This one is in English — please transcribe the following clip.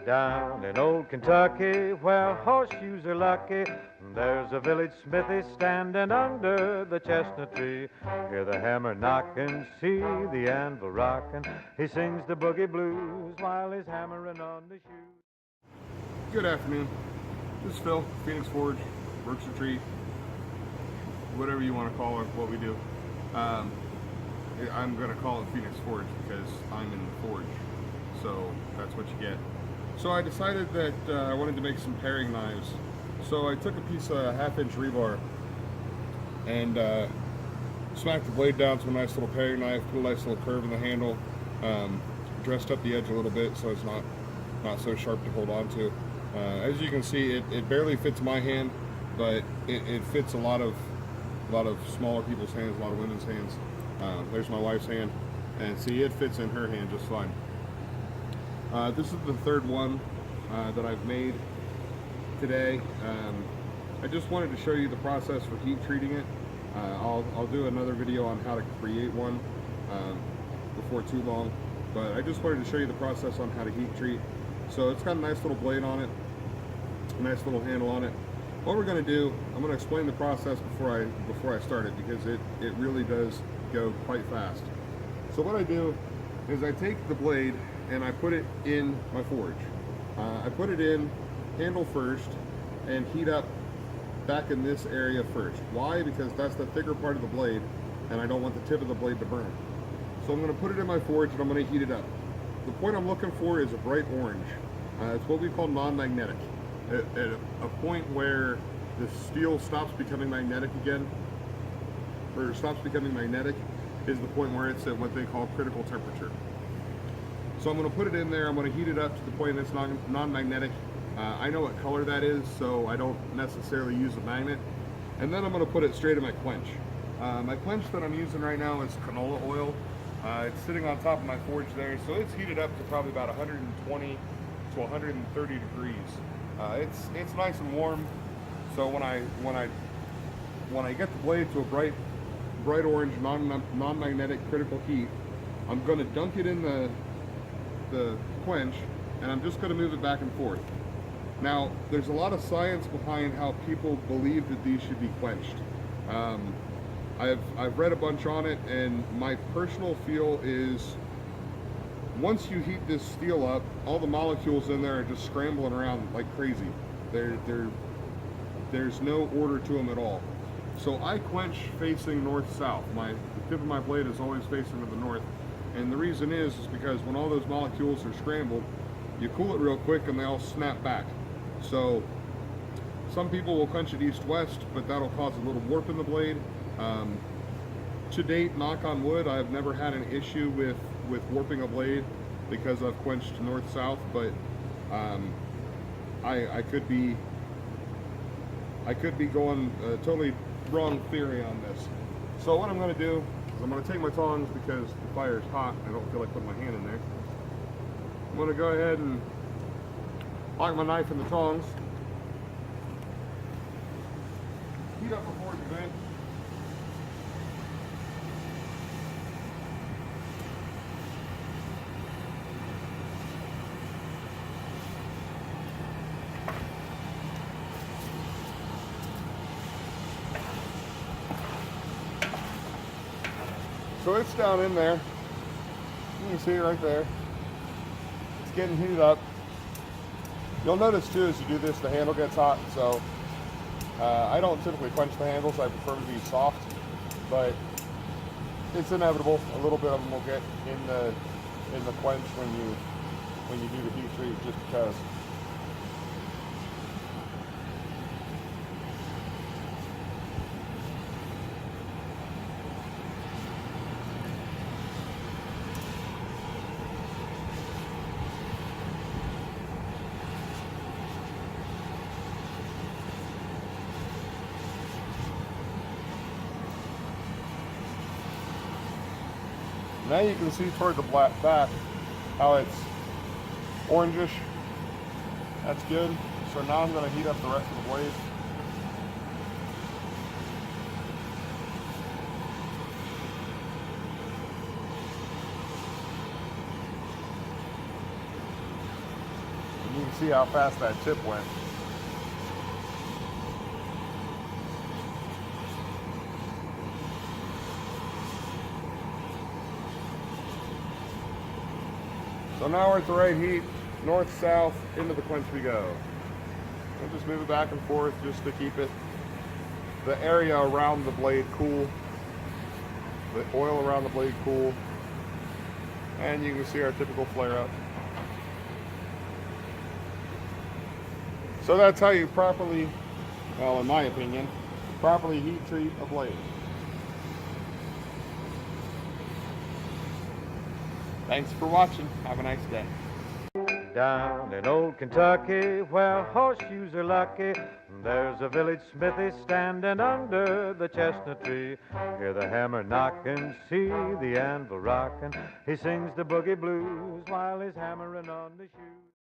Down in old Kentucky, where horseshoes are lucky, there's a village smithy standing under the chestnut tree. Hear the hammer knocking, see the anvil rocking. He sings the boogie blues while he's hammering on the shoes. Good afternoon. This is Phil, Fenix Forge, Works Retreat, whatever you want to call it, what we do. I'm going to call it Fenix Forge because I'm in the forge, so that's what you get. So I decided that I wanted to make some paring knives. So I took a piece of 1/2 inch rebar and smacked the blade down to a nice little paring knife, put a nice little curve in the handle, dressed up the edge a little bit so it's not so sharp to hold on to. As you can see, it barely fits my hand, but it fits a lot of smaller people's hands, a lot of women's hands. There's my wife's hand, and see, it fits in her hand just fine. This is the third one that I've made today. I just wanted to show you the process for heat treating it. I'll do another video on how to create one before too long, but I just wanted to show you the process on how to heat treat. So it's got a nice little blade on it, a nice little handle on it. What we're going to do, I'm going to explain the process before I start it, because it really does go quite fast. So what I do is I take the blade and I put it in my forge. I put it in handle first and heat up back in this area first. Why? Because that's the thicker part of the blade and I don't want the tip of the blade to burn. So I'm going to put it in my forge and I'm going to heat it up. The point I'm looking for is a bright orange. It's what we call non-magnetic. At a point where the steel stops becoming magnetic again, or stops becoming magnetic, is the point where it's at what they call critical temperature. So I'm going to put it in there, I'm going to heat it up to the point that's non-magnetic. I know what color that is, so I don't necessarily use a magnet. And then I'm going to put it straight in my quench. My quench that I'm using right now is canola oil. It's sitting on top of my forge there, so it's heated up to probably about 120 to 130 degrees. It's nice and warm, so when I get the blade to a bright orange non-magnetic critical heat, I'm going to dunk it in the quench, and I'm just going to move it back and forth. Now, there's a lot of science behind how people believe that these should be quenched. I've read a bunch on it, and my personal feel is once you heat this steel up, all the molecules in there are just scrambling around like crazy. There's no order to them at all. So I quench facing north-south. The tip of my blade is always facing to the north. And the reason is because when all those molecules are scrambled, you cool it real quick and they all snap back. So some people will quench it east-west, but that'll cause a little warp in the blade. To date, knock on wood, I've never had an issue with warping a blade because I've quenched north-south, but I could be going totally wrong theory on this. So what I'm going to do is I'm going to take my tongs, because the fire is hot. I don't feel like putting my hand in there. I'm going to go ahead and lock my knife in the tongs. Heat up the forge a bit. So it's down in there. You can see it right there. It's getting heated up. You'll notice too, as you do this, the handle gets hot. So I don't typically quench the handles. I prefer to be soft, but it's inevitable. A little bit of them will get in the quench when you do the heat treat, just because. Now you can see toward the back how it's orangish. That's good. So now I'm going to heat up the rest of the blade. And you can see how fast that tip went. So now we're at the right heat, north-south, into the quench we go. We'll just move it back and forth just to keep the area around the blade cool, the oil around the blade cool, and you can see our typical flare up. So that's how you properly, well, in my opinion, properly heat treat a blade. Thanks for watching. Have a nice day. Down in old Kentucky, where horseshoes are lucky, there's a village smithy standing under the chestnut tree. Hear the hammer knocking, see the anvil rocking. He sings the boogie blues while he's hammering on the shoes.